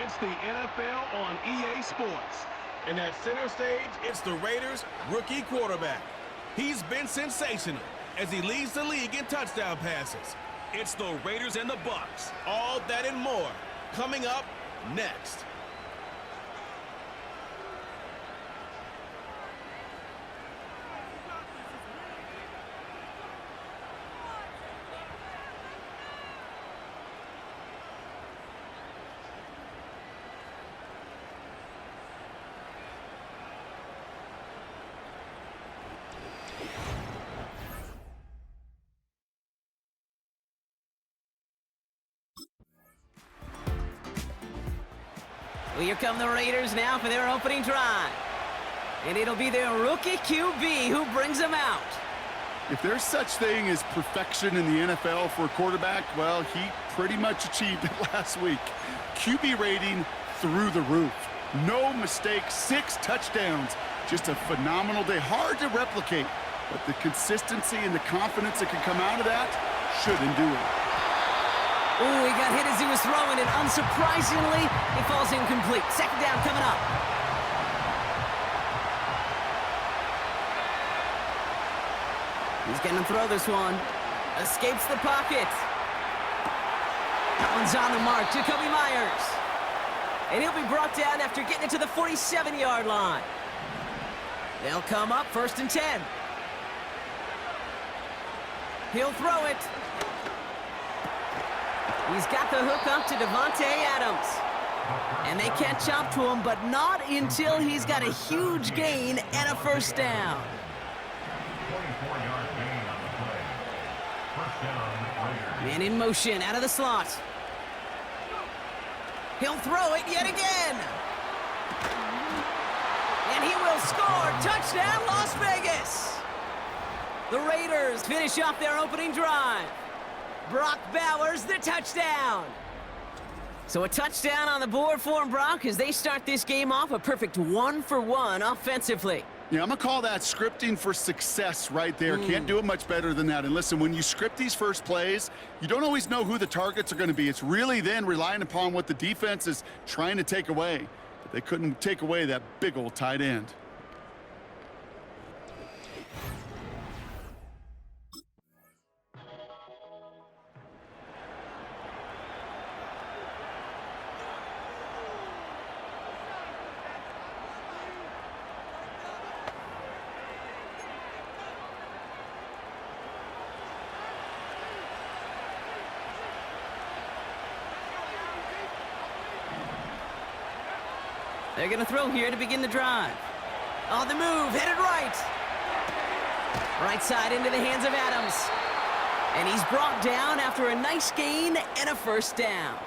It's the NFL on EA Sports. And at center stage, it's the Raiders' rookie quarterback. He's been sensational as he leads the league in touchdown passes. It's the Raiders and the Bucs. All that and more coming up next. Well, here come the Raiders now for their opening drive. And it'll be their rookie QB who brings them out. If there's such thing as perfection in the NFL for a quarterback, well, he pretty much achieved it last week. QB rating through the roof. No mistakes, 6 touchdowns. Just a phenomenal day. Hard to replicate, but the consistency and the confidence that can come out of that should endure it. Ooh, he got hit as he was throwing it. Unsurprisingly, it falls incomplete. Second down coming up. He's going to throw this one. Escapes the pocket. That one's on the mark. Jacoby Myers. And he'll be brought down after getting it to the 47-yard line. They'll come up 1st and 10. He'll throw it. He's got the hook up to Devontae Adams. And they catch up to him, but not until he's got a huge gain and a first down. Man in motion, out of the slot. He'll throw it yet again. And he will score. Touchdown, Las Vegas. The Raiders finish off their opening drive. Brock Bowers, the touchdown. So a touchdown on the board for him, Brock, as they start this game off a perfect 1-for-1 offensively. Yeah, I'm going to call that scripting for success right there. Can't do it much better than that. And listen, when you script these first plays, you don't always know who the targets are going to be. It's really then relying upon what the defense is trying to take away. But they couldn't take away that big old tight end. They're going to throw here to begin the drive. On the move, headed right. Right side into the hands of Adams. And he's brought down after a nice gain and a first down.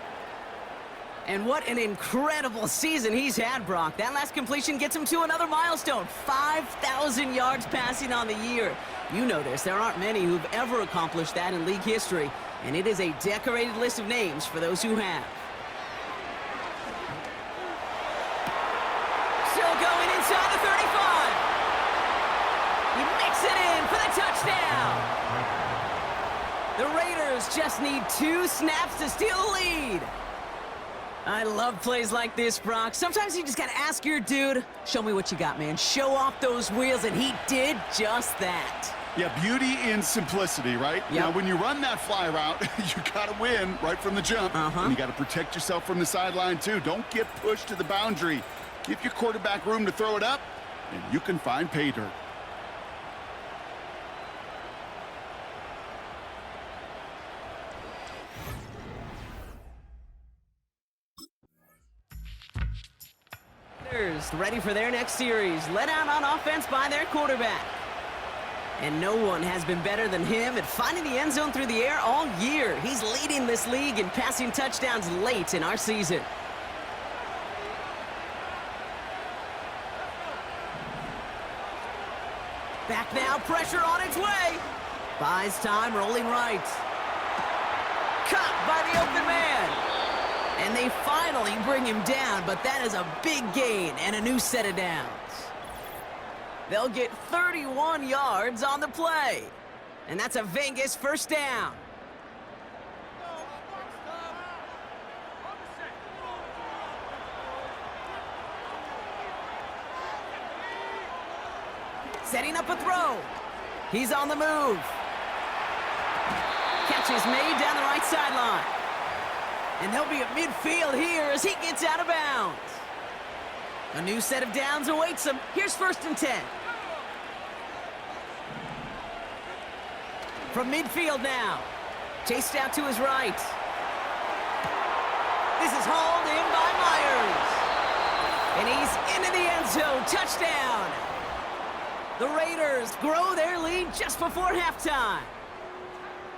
And what an incredible season he's had, Brock. That last completion gets him to another milestone. 5,000 yards passing on the year. You know this. There aren't many who've ever accomplished that in league history. And it is a decorated list of names for those who have. Going inside the 35. He makes it in for the touchdown. The Raiders just need 2 snaps to steal the lead. I love plays like this, Brock. Sometimes you just got to ask your dude, show me what you got, man. Show off those wheels, and he did just that. Yeah, beauty in simplicity, right? Yep. Now, when you run that fly route, you got to win right from the jump. And you got to protect yourself from the sideline, too. Don't get pushed to the boundary. Give your quarterback room to throw it up, and you can find pay dirt. Ready for their next series. Let out on offense by their quarterback. And no one has been better than him at finding the end zone through the air all year. He's leading this league in passing touchdowns late in our season. Back now, pressure on its way. Buys time, rolling right. Caught by the open man. And they finally bring him down, but that is a big gain and a new set of downs. They'll get 31 yards on the play. And that's a Vegas first down. Setting up a throw. He's on the move. Catch is made down the right sideline. And they'll be at midfield here as he gets out of bounds. A new set of downs awaits him. Here's 1st and 10. From midfield now. Chased out to his right. This is hauled in by Myers. And he's into the end zone. Touchdown. The Raiders grow their lead just before halftime.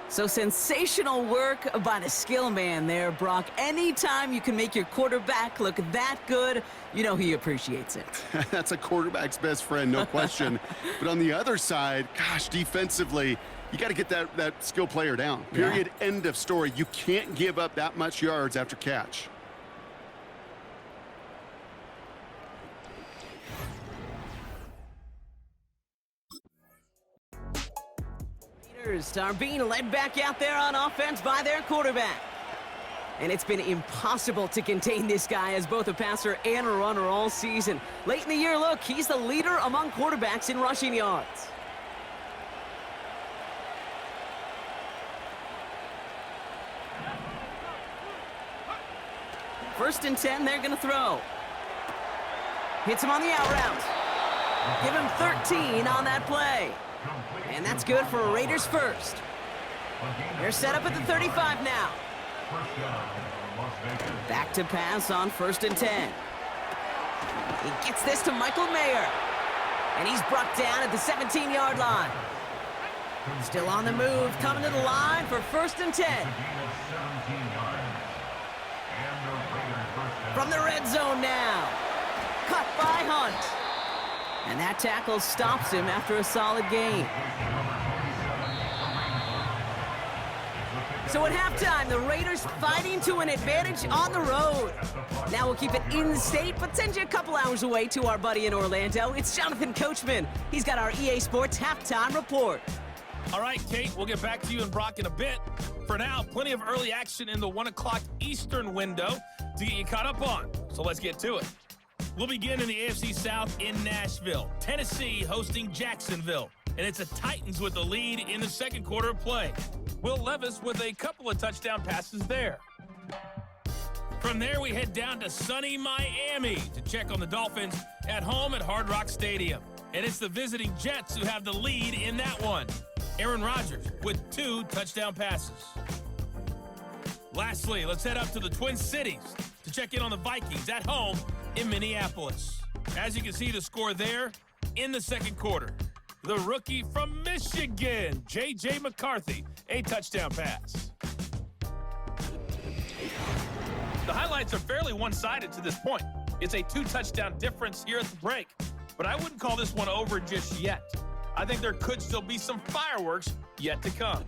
So sensational work by the skill man there, Brock. Anytime you can make your quarterback look that good, you know he appreciates it. That's a quarterback's best friend, no question. But on the other side, gosh, defensively, you got to get that skill player down. Period. Yeah. End of story. You can't give up that much yards after catch. Are being led back out there on offense by their quarterback. And it's been impossible to contain this guy as both a passer and a runner all season. Late in the year, look, he's the leader among quarterbacks in rushing yards. First and 10, they're going to throw. Hits him on the out route. Give him 13 on that play. And that's good for Raiders first. They're set up at the 35 now. Back to pass on 1st and 10. He gets this to Michael Mayer. And he's brought down at the 17-yard line. Still on the move, coming to the line for 1st and 10. From the red zone now. Cut by Hunt. And that tackle stops him after a solid gain. So at halftime, the Raiders fighting to an advantage on the road. Now we'll keep it in-state, but send you a couple hours away to our buddy in Orlando. It's Jonathan Coachman. He's got our EA Sports Halftime Report. All right, Kate, we'll get back to you and Brock in a bit. For now, plenty of early action in the 1 o'clock Eastern window to get you caught up on. So let's get to it. We'll begin in the AFC South in Nashville. Tennessee hosting Jacksonville. And it's the Titans with the lead in the second quarter of play. Will Levis with a couple of touchdown passes there. From there, we head down to sunny Miami to check on the Dolphins at home at Hard Rock Stadium. And it's the visiting Jets who have the lead in that one. Aaron Rodgers with 2 touchdown passes. Lastly, let's head up to the Twin Cities to check in on the Vikings at home in Minneapolis. As you can see the score there in the second quarter. The rookie from Michigan, J.J. McCarthy, a touchdown pass. The highlights are fairly one-sided to this point. It's a 2-touchdown difference here at the break, but I wouldn't call this one over just yet. I think there could still be some fireworks yet to come.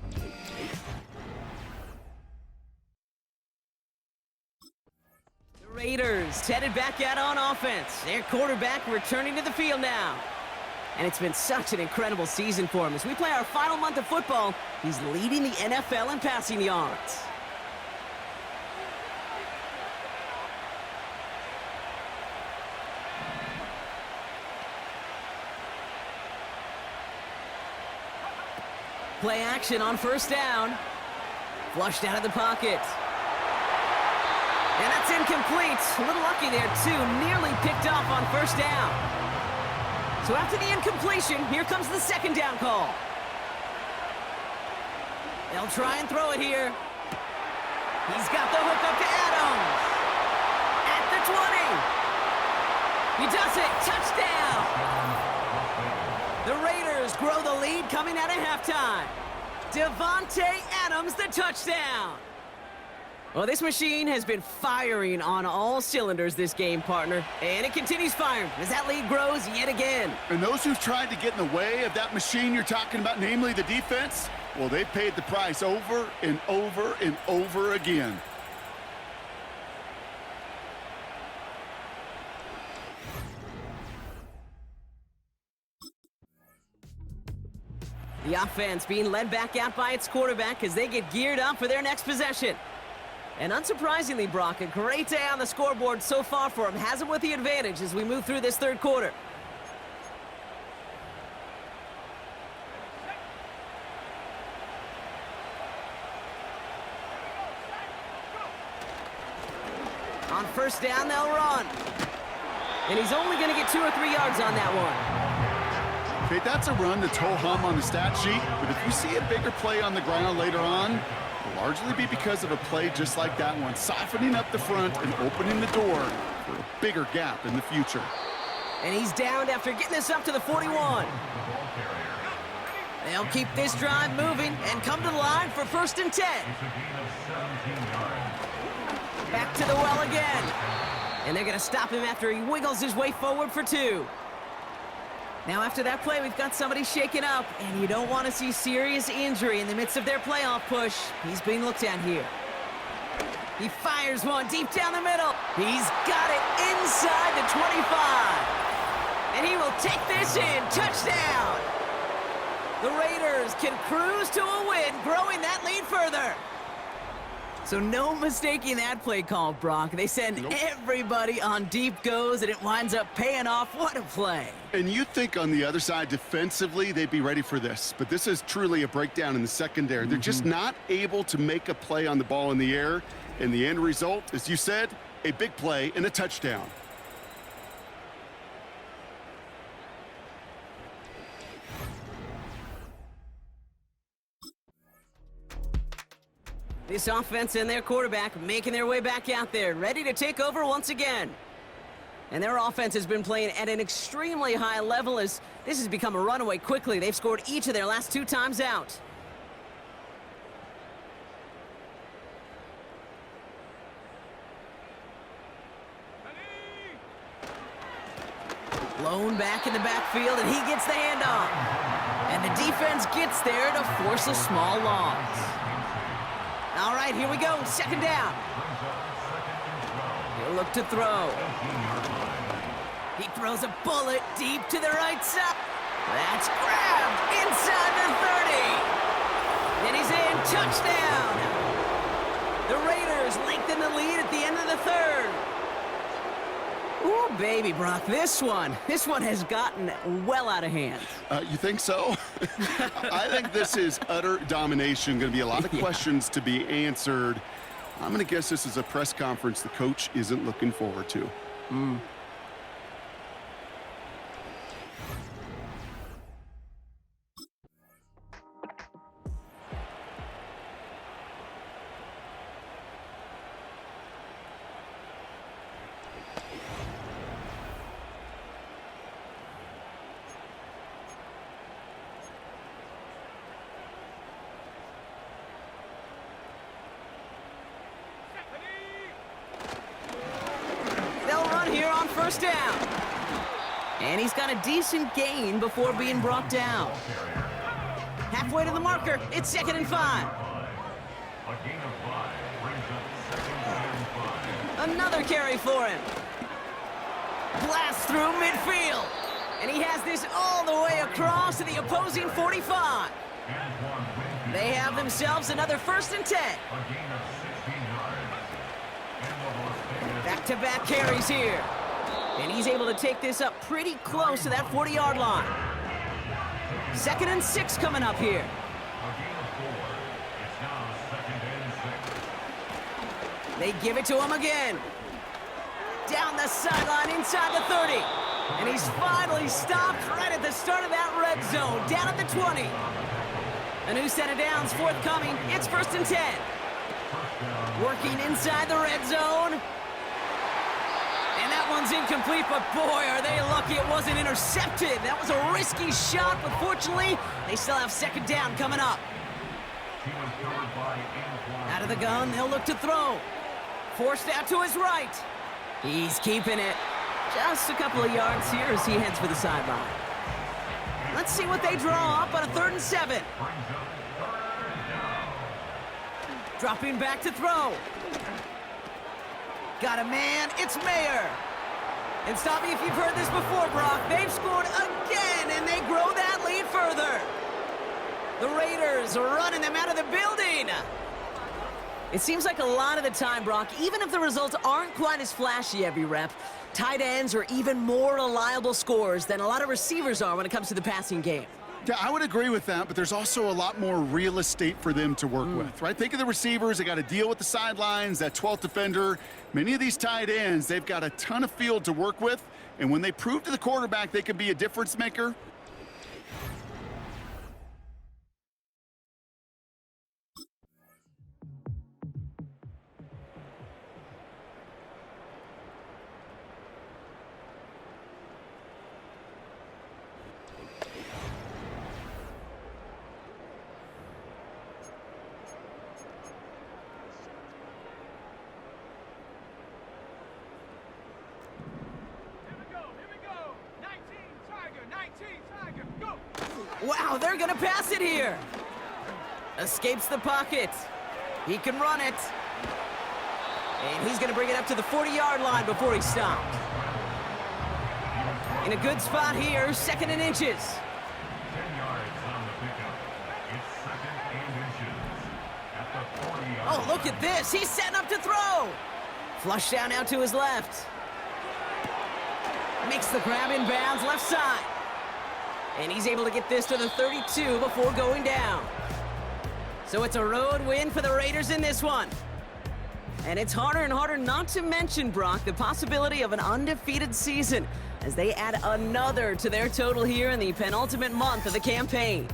Raiders headed back out on offense. Their quarterback returning to the field now. And it's been such an incredible season for him. As we play our final month of football, he's leading the NFL in passing yards. Play action on 1st down. Flushed out of the pocket. And that's incomplete. A little lucky there, too. Nearly picked off on 1st down. So after the incompletion, here comes the 2nd down call. They'll try and throw it here. He's got the hook up to Adams. At the 20. He does it. Touchdown. The Raiders grow the lead coming out of halftime. Devontae Adams, the touchdown. Well, this machine has been firing on all cylinders this game, partner. And it continues firing as that lead grows yet again. And those who've tried to get in the way of that machine you're talking about, namely the defense, well, they've paid the price over and over and over again. The offense being led back out by its quarterback as they get geared up for their next possession. And unsurprisingly, Brock, a great day on the scoreboard so far for him. Has him with the advantage as we move through this third quarter. On first down, they'll run. And he's only going to get 2 or 3 yards on that one. Okay, that's a run that's ho-hum on the stat sheet, but if you see a bigger play on the ground later on, it'll largely be because of a play just like that one, softening up the front and opening the door for a bigger gap in the future. And he's downed after getting this up to the 41. They'll keep this drive moving and come to the line for 1st and 10. Back to the well again. And they're going to stop him after he wiggles his way forward for 2. Now after that play, we've got somebody shaken up, and you don't want to see serious injury in the midst of their playoff push. He's being looked at here. He fires one deep down the middle. He's got it inside the 25. And he will take this in. Touchdown. The Raiders can cruise to a win, growing that lead further. So no mistaking that play call, Brock. They send everybody on deep goes, and it winds up paying off. What a play. And you think on the other side defensively they'd be ready for this, but this is truly a breakdown in the secondary. They're just not able to make a play on the ball in the air, and the end result, as you said, a big play and a touchdown. This offense and their quarterback making their way back out there, ready to take over once again. And their offense has been playing at an extremely high level as this has become a runaway quickly. They've scored each of their last 2 times out. Blown back in the backfield, and he gets the handoff. And the defense gets there to force a small loss. All right, here we go, 2nd down. He'll look to throw. He throws a bullet deep to the right side. That's grabbed inside the 30. And he's in, touchdown. The Raiders lengthen the lead at the end of the 3rd. Ooh, baby, Brock, this one has gotten well out of hand. You think so? I think this is utter domination. Going to be a lot of questions to be answered. I'm going to guess this is a press conference the coach isn't looking forward to. Here on 1st down. And he's got a decent gain before being brought down. Halfway to the marker, it's 2nd and 5. Another carry for him. Blast through midfield. And he has this all the way across to the opposing 45. They have themselves another 1st and 10. Back-to-back carries here. And he's able to take this up pretty close to that 40-yard line. 2nd and 6 coming up here. They give it to him again. Down the sideline inside the 30. And he's finally stopped right at the start of that red zone. Down at the 20. A new set of downs forthcoming. It's 1st and 10. Working inside the red zone. And that one's incomplete, but boy, are they lucky it wasn't intercepted. That was a risky shot, but fortunately, they still have 2nd down coming up. Out of the gun, they'll look to throw. Forced out to his right. He's keeping it. Just a couple of yards here as he heads for the sideline. Let's see what they draw up on a 3rd and 7. Dropping back to throw. Got a man, it's Mayer. And stop me if you've heard this before, Brock. They've scored again, and they grow that lead further. The Raiders are running them out of the building. It seems like a lot of the time, Brock, even if the results aren't quite as flashy every rep, tight ends are even more reliable scorers than a lot of receivers are when it comes to the passing game. Yeah, I would agree with that, but there's also a lot more real estate for them to work with, right? Think of the receivers. They got to deal with the sidelines, that 12th defender. Many of these tight ends, they've got a ton of field to work with, and when they prove to the quarterback they can be a difference maker, Wow, they're gonna pass it here. Escapes the pocket. He can run it. And he's gonna bring it up to the 40-yard line before he stopped. In a good spot here, 2nd and inches. 10 yards on the pickup. It's 2nd and inches at the 40-yard Oh, look at this. He's setting up to throw. Flush down out to his left. Makes the grab in bounds left side. And he's able to get this to the 32 before going down. So it's a road win for the Raiders in this one. And it's harder and harder not to mention, Brock, the possibility of an undefeated season as they add another to their total here in the penultimate month of the campaign.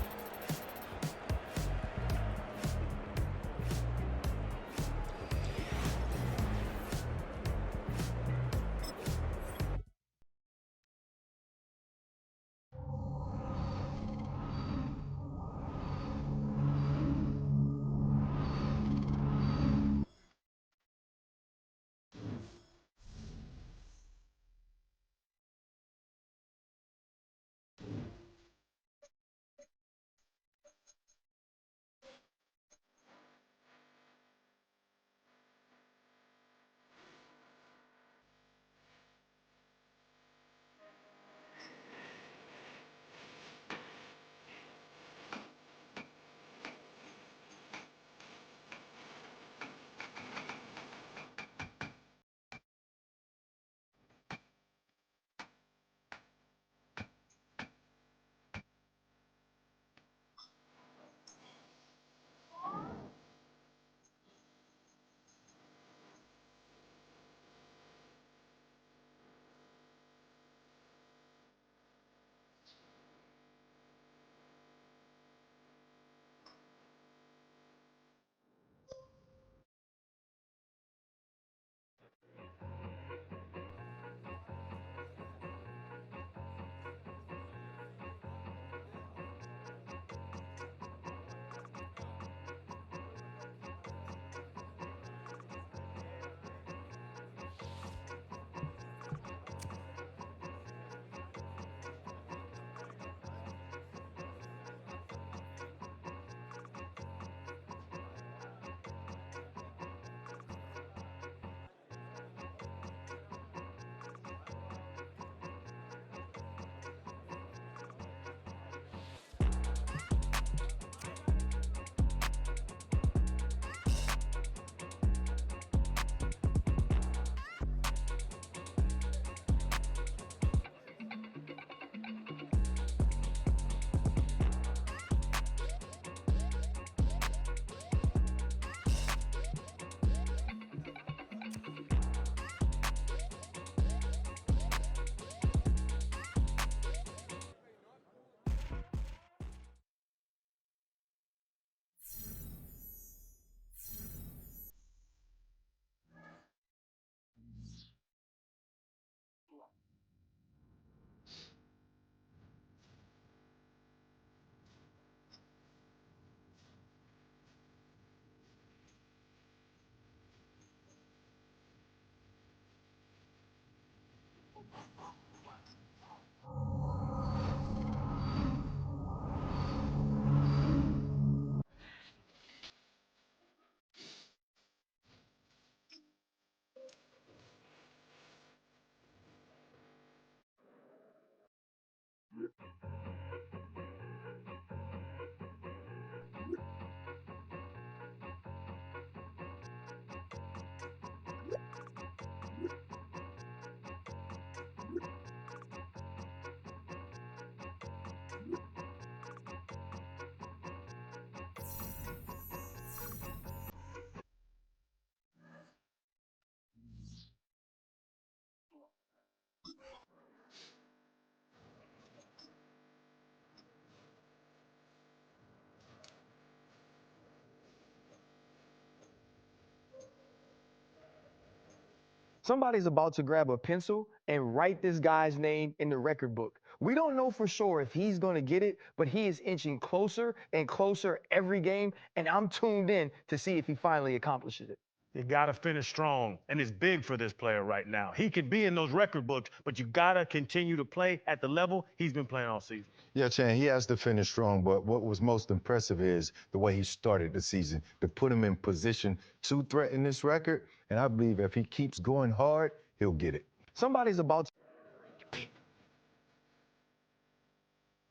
Somebody's about to grab a pencil and write this guy's name in the record book. We don't know for sure if he's going to get it, but he is inching closer and closer every game, and I'm tuned in to see if he finally accomplishes it. You got to finish strong, and it's big for this player right now. He could be in those record books, but you got to continue to play at the level he's been playing all season. Yeah, Chan, he has to finish strong, but what was most impressive is the way he started the season, to put him in position to threaten this record, and I believe if he keeps going hard, he'll get it. Somebody's about to.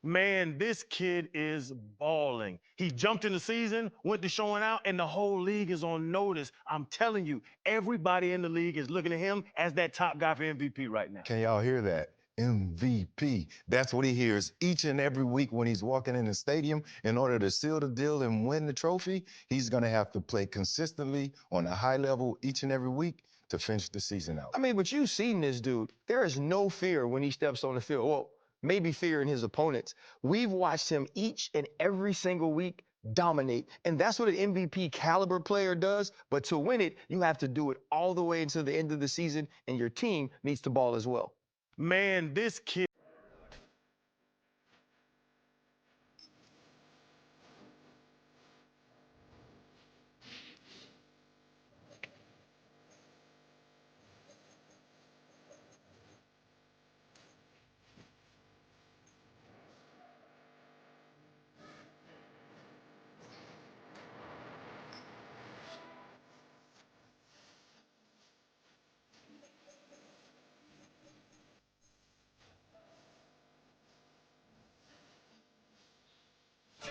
Man, this kid is balling. He jumped in the season, went to showing out, and the whole league is on notice. I'm telling you, everybody in the league is looking at him as that top guy for MVP right now. Can y'all hear that? MVP. That's what he hears each and every week when he's walking in the stadium. In order to seal the deal and win the trophy, he's going to have to play consistently on a high level each and every week to finish the season out. I mean, but you've seen this dude. There is no fear when he steps on the field. Well, maybe fear in his opponents. We've watched him each and every single week dominate. And that's what an MVP caliber player does. But to win it, you have to do it all the way until the end of the season, and your team needs to ball as well. Man, this kid